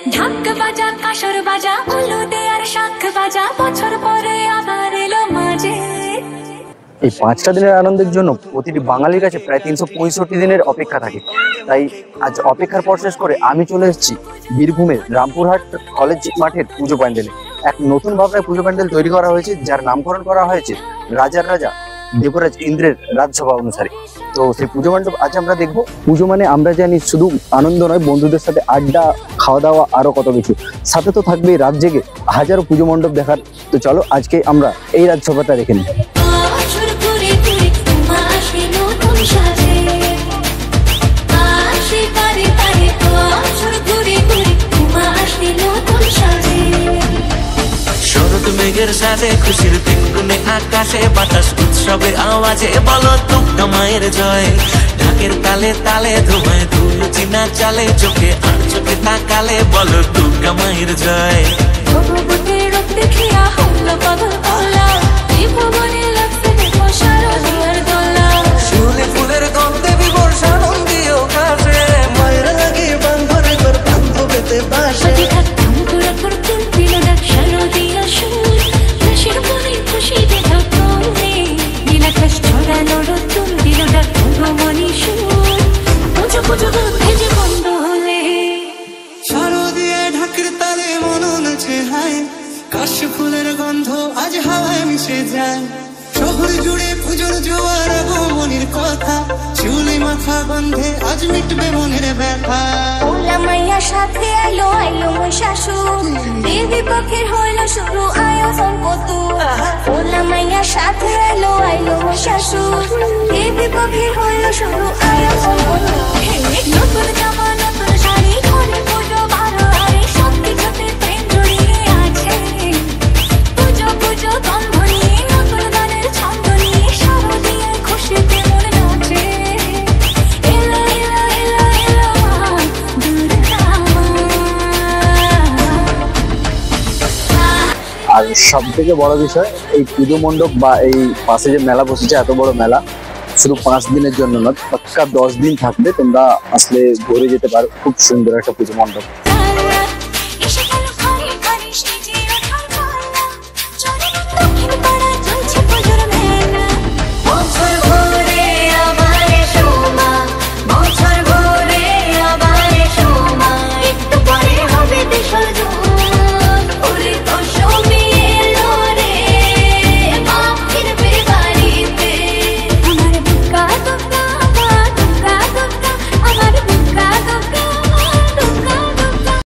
ঢাক বাজা কাসর বাজা উলুদে আর শাঁখ বাজা বছর পরে আবার এলো মাঝে। এই 5টা দিনের আনন্দের জন্য প্রতিটি বাঙালির কাছে প্রায় 365 দিনের অপেক্ষা থাকে। তাই আজ অপেক্ষার পর শেষ করে আমি চলে এসেছি বীরভূমের রামপুরহাট কলেজ মাঠের পুজো প্যান্ডেলে। এক নতুন ভাবনায় পুজো প্যান্ডেল তৈরি করা হয়েছে, যার নামকরণ করা হয়েছে রাজার রাজা দেবরাজ ইন্দ্রের রাজসভা অনুসারে। তো সেই পুজো মণ্ডপ আজ আমরা দেখবো। পুজো মানে আমরা জানি শুধু আনন্দ নয়, বন্ধুদের সাথে আড্ডা, খাওয়া দাওয়া, আরো কত কিছু। সাথে তো থাকবে রাত জেগে হাজারো পুজো মণ্ডপ দেখার। তো চলো আজকে আমরা এই রাজসভাটা দেখে নিই। শরৎ মেঘের সাথে খুশির দিনগুনে আকাশে বাতাস উৎসবের আওয়াজে বলো দুর্গা মায়ের জয়। ঢাকের তালে তালে ধোঁয়ায় ধুল চিনা চালে চোখে আর চোখে তাকালে বলো দুর্গা মায়ের জয়। শিউলি ফুলের গন্ধে বিবর সানন্দীয় কাছে মায়ের লাগে বান্ধরে তোর বান্ধবেতে বাসে। শারদীয়া ঢাকের তালে মনন নাচে হায়, কাশ ফুলের গন্ধ আজ হাওয়ায় মিশে যায়। শহর জুড়ে পুজোর জোয়ার আগমনের কথা, শিউলি মাথা গন্ধে আজ মিটবে মনের ব্যথা। ভোলা মাইয়ার সাথে আইলো আইলো মহিষাসুর, দেবী পক্ষের হইলো শুরু আয়োজন কত। ভোলা মাইয়ার সাথে আইলো আইলো মহিষাসুর, দেবী পক্ষের হইলো শুরু আয়োজন কত। নতুন জামা নতুন শাড়ি ঘরে পুজো ভালো আরে সব কিছুতে প্রেম জড়িয়ে আছে। পুজো পুজো গন্ধ নিয়ে নতুন গানের ছন্দ নিয়ে শারদীয়ার খুশিতে মন নাচে। এলো এলো এলো এলো মা দুর্গা মা। আর সব থেকে বড় বিষয়, এই পুজো মণ্ডপ বা এই পাশে যে মেলা বসেছে, এত বড় মেলা শুধু 5 দিনের জন্য না, পাক্কা 10 দিন থাকবে। তোমরা আসলে ঘুরে যেতে পারো। খুব সুন্দর একটা পুজো মণ্ডপ।